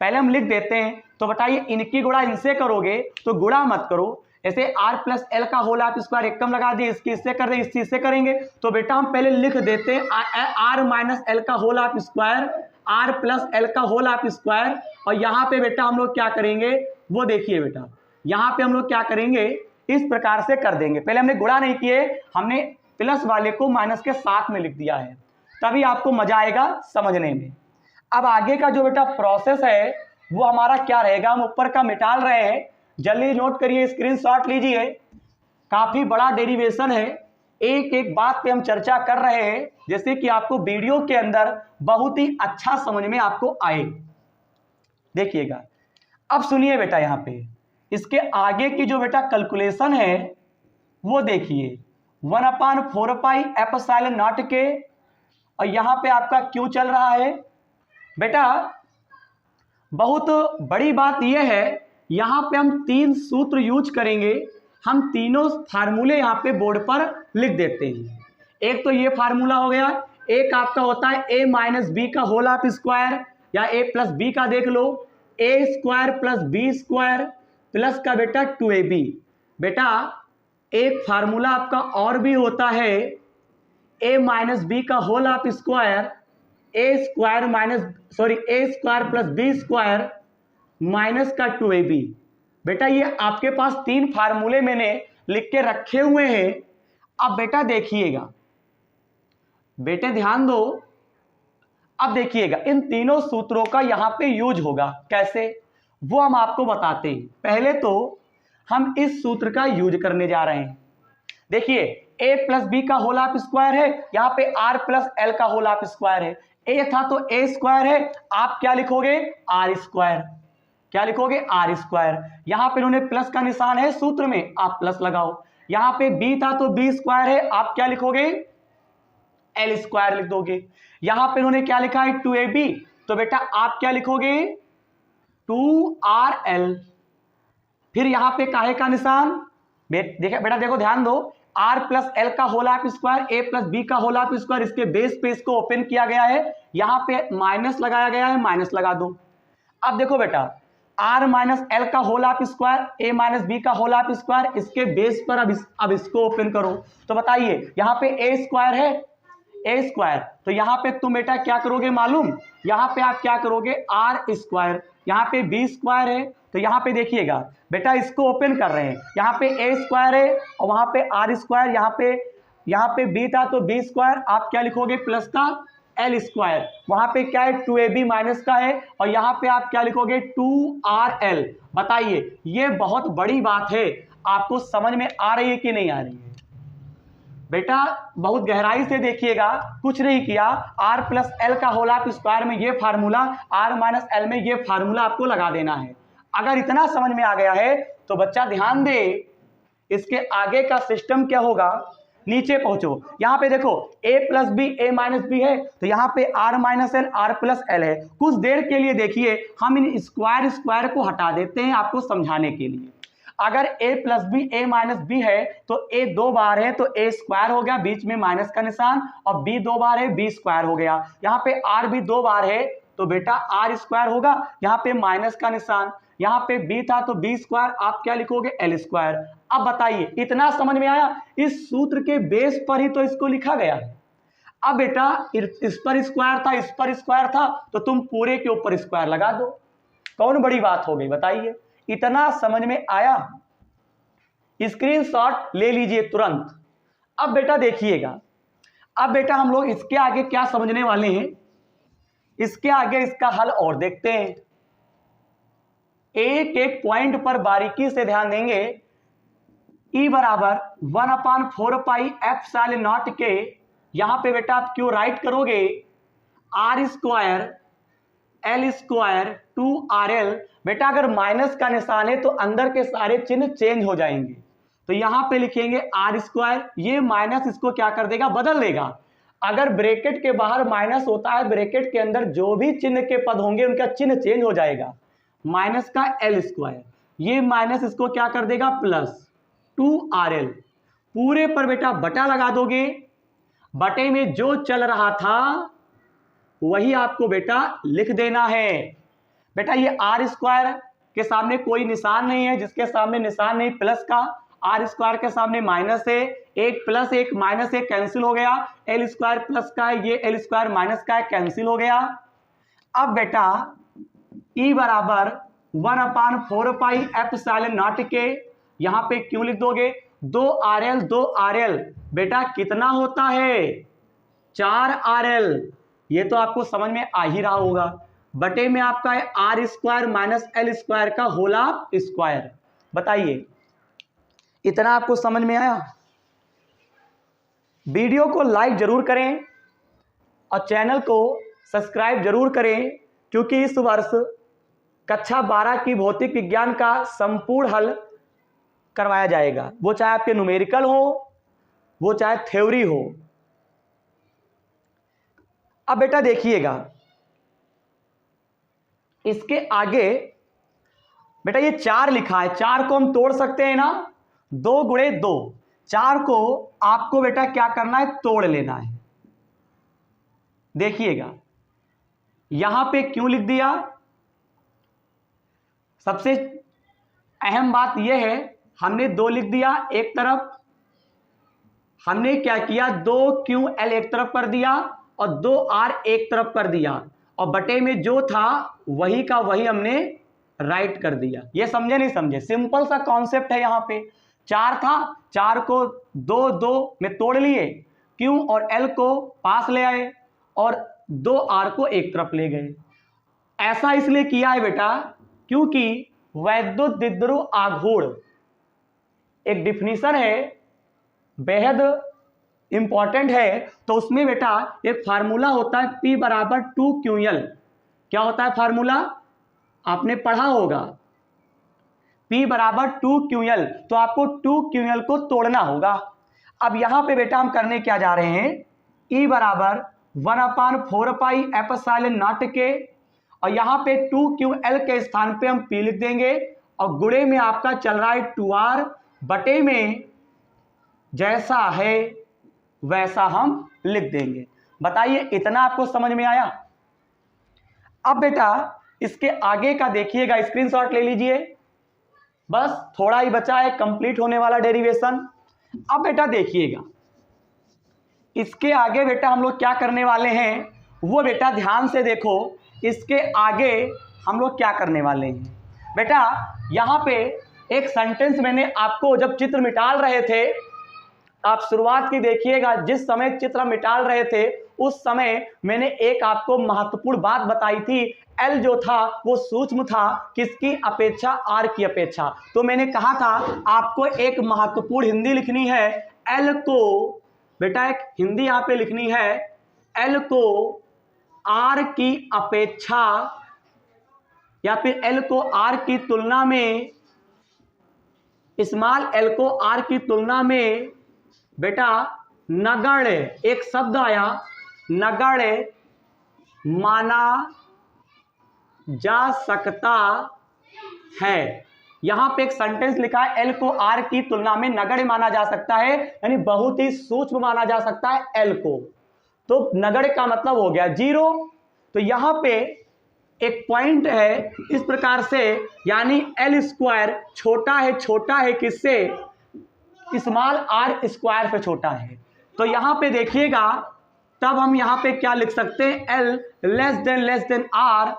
पहले हम लिख देते हैं। तो बताइए, इनकी गुणा इनसे करोगे तो गुणा मत करो। ऐसे r प्लस एल का होल ऑफ स्क्वायर एक कम लगा दिए, इसकी इससे कर दें, इस चीज से करेंगे। तो बेटा हम पहले लिख देते हैं r माइनस एल का whole of square, r plus L का होल ऑफ स्क्वायर। और यहाँ पे बेटा हम लोग क्या करेंगे, वो देखिए बेटा, यहाँ पे हम लोग क्या करेंगे, इस प्रकार से कर देंगे। पहले हमने गुणा नहीं किए, हमने प्लस वाले को माइनस के साथ में लिख दिया है, तभी आपको मजा आएगा समझने में। अब आगे का जो बेटा प्रोसेस है वो हमारा क्या रहेगा, हम ऊपर का मिटाल रहे हैं, जल्दी नोट करिए, स्क्रीनशॉट लीजिए। काफी बड़ा डेरिवेशन है, एक एक बात पे हम चर्चा कर रहे हैं, जैसे कि आपको वीडियो के अंदर बहुत ही अच्छा समझ में आपको आए। देखिएगा, अब सुनिए बेटा, यहाँ पे इसके आगे की जो बेटा कैलकुलेशन है वो देखिए, 1/4 पाई एप्सिलॉन नॉट के, और यहाँ पे आपका क्यों चल रहा है बेटा। बहुत बड़ी बात यह है, यहाँ पे हम 3 सूत्र यूज करेंगे। हम तीनों फार्मूले यहाँ पे बोर्ड पर लिख देते हैं। एक तो ये फार्मूला हो गया, एक आपका होता है a माइनस बी का होल ऑफ स्क्वायर, या a प्लस बी का देख लो, a square plus B square plus का बेटा 2ab। बेटा एक फार्मूला आपका और भी होता है, a माइनस बी का whole of square, a square plus B square minus का 2ab। बेटा ये आपके पास 3 फार्मूले मैंने लिख के रखे हुए हैं। अब बेटा देखिएगा, बेटे ध्यान दो, अब देखिएगा इन तीनों सूत्रों का यहां पे यूज होगा कैसे, वो हम आपको बताते हैं। पहले तो हम इस सूत्र का यूज करने जा रहे हैं। देखिए a प्लस बी का होल ऑफ स्क्वायर है, यहां पे r प्लस एल का होल ऑफ स्क्वायर है। a था तो a स्क्वायर है, आप क्या लिखोगे r स्क्वायर, क्या लिखोगे r स्क्वायर। यहां पे इन्होंने प्लस का निशान है सूत्र में, आप प्लस लगाओ। यहां पे b था तो b स्क्वायर है, आप क्या लिखोगे l स्क्वायर लिख दोगे। यहां पे इन्होंने क्या लिखा है 2ab, तो बेटा आप क्या लिखोगे 2rl। फिर यहां पे काहे का निशान, बेटा देखो ध्यान दो, r प्लस एल का whole of square, a plus B का होल ऑफ स्क्वायर, इसके बेस पे इसको ओपन किया गया है, यहां पे माइनस लगाया गया है, माइनस लगा दो। अब देखो बेटा r माइनस एल का whole of square, a minus B का होल ऑफ स्क्वायर, इसके बेस पर अब इसको ओपन करो। तो बताइए यहां पे a स्क्वायर है, a स्क्वायर, तो यहां पे तुम बेटा क्या करोगे मालूम, यहां पे आप क्या करोगे r स्क्वायर। यहां पे b स्क्वायर है, तो यहां पे देखिएगा बेटा इसको ओपन कर रहे हैं, यहां पे a स्क्वायर है और वहां पे r स्क्वायर, यहां पे b था तो b स्क्वायर, आप क्या लिखोगे प्लस का l स्क्वायर। वहां पे क्या है 2ab माइनस का है, और यहां पे आप क्या लिखोगे 2rl। बताइए ये बहुत बड़ी बात है, आपको समझ में आ रही है कि नहीं आ रही है। बेटा बहुत गहराई से देखिएगा, कुछ नहीं किया, r प्लस एल का होल ऑफ स्क्वायर में ये फार्मूला, r माइनस एल में ये फार्मूला आपको लगा देना है। अगर इतना समझ में आ गया है तो बच्चा ध्यान दे, इसके आगे का सिस्टम क्या होगा, नीचे पहुंचो। यहां पे देखो a plus B a minus B है, तो यहां पे r minus L r plus L है। कुछ देर के लिए देखिए हम इन स्क्वायर को हटा देते हैं आपको समझाने के लिए। अगर a plus B a minus B है तो a 2 बार है तो a स्क्वायर हो गया, बीच में माइनस का निशान, और b 2 बार है b स्क्वायर हो गया। यहाँ पे r भी 2 बार है तो बेटा r स्क्वायर होगा, यहाँ पे माइनस का निशान, यहाँ पे b था तो b स्क्वायर, आप क्या लिखोगे l स्क्वायर। अब बताइए इतना समझ में आया, इस सूत्र के बेस पर ही तो इसको लिखा गया है। अब बेटा इस पर स्क्वायर था, इस पर स्क्वायर था, तो तुम पूरे के ऊपर स्क्वायर लगा दो, कौन बड़ी बात हो गई बताइए। इतना समझ में आया, स्क्रीनशॉट ले लीजिए तुरंत। अब बेटा देखिएगा, अब बेटा हम लोग इसके आगे क्या समझने वाले हैं, इसके आगे इसका हल और देखते हैं। एक एक पॉइंट पर बारीकी से ध्यान देंगे। E बराबर 1/4 पाई एप्सिलॉन नॉट के, यहां पे बेटा आप क्यों राइट करोगे r square l square 2rl। बेटा अगर माइनस का निशान है तो अंदर के सारे चिन्ह चेंज हो जाएंगे, तो यहां पे लिखेंगे r स्क्वायर, ये माइनस इसको क्या कर देगा बदल देगा। अगर ब्रैकेट के बाहर माइनस होता है, ब्रैकेट के अंदर जो भी चिन्ह के पद होंगे उनका चिन्ह चेंज हो जाएगा। माइनस का l स्क्वायर, ये माइनस इसको क्या कर देगा प्लस 2rl, पूरे पर बेटा बटा लगा दोगे, बटे में जो चल रहा था वही आपको बेटा लिख देना है। बेटा ये r स्क्वायर के सामने कोई निशान नहीं है, जिसके सामने निशान नहीं प्लस का, r स्क्वायर के सामने माइनस है, एक प्लस एक माइनस एक कैंसिल हो गया, l स्क्वायर प्लस का है, ये l स्क्वायर माइनस का है, कैंसिल हो गया। अब बेटा E बराबर 1/4 पाई एप्सिलॉन नॉट के, यहां पे क्यों लिख दोगे 2rl बेटा कितना होता है 4rl, ये तो आपको समझ में आ ही रहा होगा। बटे में आपका है r square minus l square का होल ऑफ स्क्वायर। बताइए इतना आपको समझ में आया। वीडियो को लाइक जरूर करें और चैनल को सब्सक्राइब जरूर करें, क्योंकि इस वर्ष कक्षा 12 की भौतिक विज्ञान का संपूर्ण हल करवाया जाएगा, वो चाहे आपके न्यूमेरिकल हो, वो चाहे थ्योरी हो। अब बेटा देखिएगा इसके आगे, बेटा ये 4 लिखा है, 4 को हम तोड़ सकते हैं ना, 2 गुणे 2, 4 को आपको बेटा क्या करना है तोड़ लेना है। देखिएगा यहां पे क्यों लिख दिया, सबसे अहम बात यह है हमने 2 लिख दिया एक तरफ, हमने क्या किया 2ql एक तरफ कर दिया और 2r एक तरफ कर दिया, और बटे में जो था वही का वही हमने राइट कर दिया। ये समझे नहीं समझे, सिंपल सा कॉन्सेप्ट है। यहां पे 4 था, 4 को 2 2 में तोड़ लिए, q और l को पास ले आए और दो आर को एक तरफ ले गए। ऐसा इसलिए किया है बेटा क्योंकि वैद्युत द्विध्रुव आघूर्ण एक डिफिनीशन है, बेहद इंपॉर्टेंट है। तो उसमें बेटा एक फार्मूला होता है P बराबर 2QL। क्या होता है फार्मूला, आपने पढ़ा होगा, P बराबर 2QL। तो आपको 2QL को तोड़ना होगा। अब यहां पे बेटा हम करने क्या जा रहे हैं, E बराबर 1/4 पाई एप्सिलॉन नॉट के, और यहां पे 2QL के स्थान पे हम P लिख देंगे, और गुणे में आपका चल रहा है 2R, बटे में जैसा है वैसा हम लिख देंगे। बताइए इतना आपको समझ में आया। अब बेटा इसके आगे का देखिएगा, स्क्रीनशॉट ले लीजिए, बस थोड़ा ही बचा है कंप्लीट होने वाला डेरिवेशन। अब बेटा देखिएगा इसके आगे बेटा हम लोग क्या करने वाले हैं, वो बेटा ध्यान से देखो। इसके आगे हम लोग क्या करने वाले हैं बेटा, यहां पे एक सेंटेंस मैंने आपको जब चित्र मिटाल रहे थे, आप शुरुआत की देखिएगा, जिस समय चित्र मिटाल रहे थे उस समय मैंने एक आपको महत्वपूर्ण बात बताई थी। एल जो था वो सूक्ष्म था, किसकी अपेक्षा, आर की अपेक्षा। तो मैंने कहा था आपको एक महत्वपूर्ण हिंदी लिखनी है, एल को बेटा एक हिंदी यहां पे लिखनी है, एल को आर की अपेक्षा या फिर एल को आर की तुलना में, स्मॉल एल को आर की तुलना में बेटा नगण्य, एक शब्द आया नगण्य माना जा सकता है। यहां पे एक सेंटेंस लिखा है, एल को आर की तुलना में नगण्य माना जा सकता है, यानी बहुत ही सूक्ष्म माना जा सकता है एल को। तो नगण्य का मतलब हो गया जीरो। तो यहां पे एक पॉइंट है इस प्रकार से, यानी एल स्क्वायर छोटा है किससे, स्मॉल आर स्क्वायर पे छोटा है। तो यहां पे देखिएगा, तब हम यहां पे क्या लिख सकते हैं, L less than R,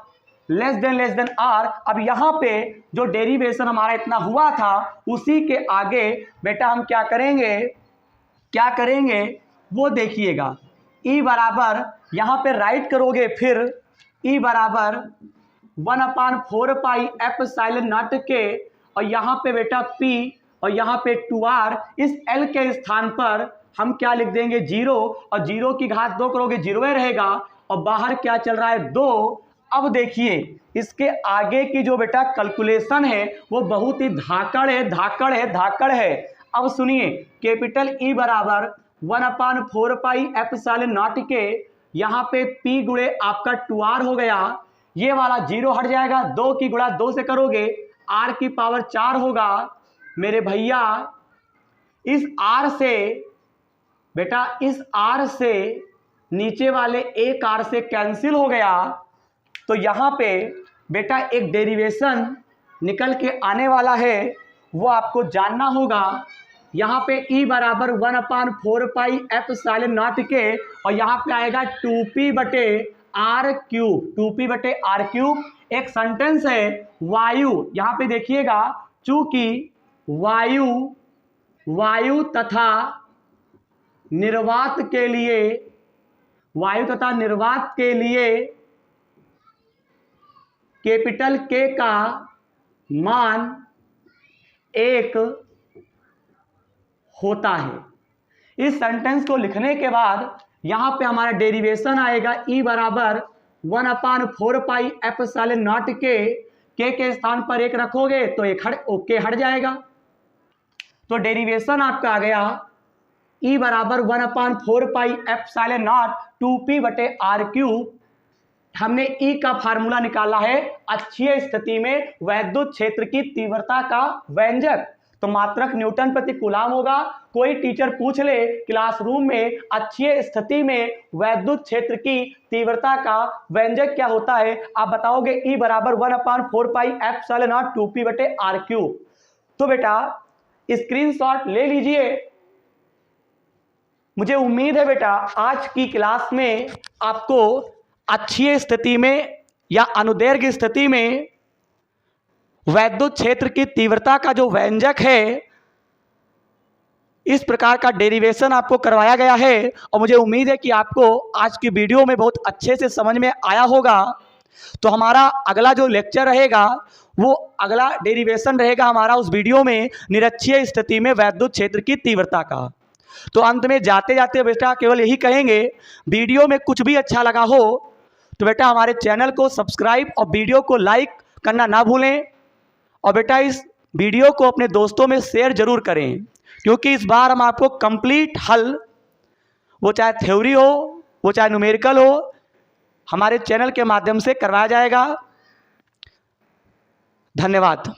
less than R. अब यहां पे जो डेरिवेशन हमारा इतना हुआ था उसी के आगे बेटा हम क्या करेंगे वो देखिएगा। ई बराबर यहां पे राइट करोगे, फिर ई बराबर 1/4 पाई एप्सिलॉन नॉट के, और यहां पे बेटा P और यहाँ पे 2R, इस L के स्थान पर हम क्या लिख देंगे, जीरो, और जीरो की घात 2 करोगे जीरो ही रहेगा, और बाहर क्या चल रहा है 2। अब देखिए इसके आगे की जो बेटा कैलकुलेशन है वो बहुत ही धाकड़ है। अब सुनिए, कैपिटल E बराबर 1/4 पाई एप्सिलॉन नॉट के, यहाँ पे P गुणे आपका 2R हो गया, ये वाला जीरो हट जाएगा, 2 की गुणा 2 से करोगे R की पावर 4 होगा मेरे भैया। इस R से बेटा, इस R से नीचे वाले एक R से कैंसिल हो गया, तो यहां पे बेटा एक डेरिवेशन निकल के आने वाला है, वो आपको जानना होगा। यहां पे E बराबर 1/4 पाई एप्सिलॉन नॉट के, और यहां पे आएगा 2P बटे R क्यूब, 2P बटे R क्यूब। एक सेंटेंस है वायु, यहां पे देखिएगा, चूंकि वायु तथा निर्वात के लिए कैपिटल K का मान 1 होता है। इस सेंटेंस को लिखने के बाद यहां पे हमारा डेरिवेशन आएगा, E बराबर 1/4 पाई एप्सिलॉन नॉट के स्थान पर 1 रखोगे तो एक हट जाएगा। तो डेरिवेशन आपका आ गया E बराबर 1/4 पाई एप्सिलॉन नॉट 2P बटे R क्यूब। हमने E का फार्मूला निकाला है अक्षीय स्थिति में वैद्युत क्षेत्र की तीव्रता का व्यंजक, तो मात्रक न्यूटन प्रति कूलाम होगा। कोई टीचर पूछ ले क्लासरूम में अक्षीय स्थिति में वैद्युत क्षेत्र की तीव्रता का व्यंजक क्या होता है, आप बताओगे E बराबर 1/4 पाई एप्सिलॉन नॉट 2P बटे R क्यूब। तो बेटा स्क्रीनशॉट ले लीजिए। मुझे उम्मीद है बेटा आज की क्लास में आपको अक्षीय स्थिति में या अनुदैर्घ्य स्थिति में वैद्युत क्षेत्र की तीव्रता का जो व्यंजक है इस प्रकार का डेरिवेशन आपको करवाया गया है और मुझे उम्मीद है कि आपको आज की वीडियो में बहुत अच्छे से समझ में आया होगा। तो हमारा अगला जो लेक्चर रहेगा वो अगला डेरिवेशन रहेगा हमारा उस वीडियो में निरक्षीय स्थिति में वैद्युत क्षेत्र की तीव्रता का। तो अंत में जाते जाते बेटा केवल यही कहेंगे, वीडियो में कुछ भी अच्छा लगा हो तो बेटा हमारे चैनल को सब्सक्राइब और वीडियो को लाइक करना ना भूलें। और बेटा इस वीडियो को अपने दोस्तों में शेयर जरूर करें, क्योंकि इस बार हम आपको कंप्लीट हल, वो चाहे थ्योरी हो वो चाहे न्यूमेरिकल हो, हमारे चैनल के माध्यम से करवाया जाएगा। धन्यवाद।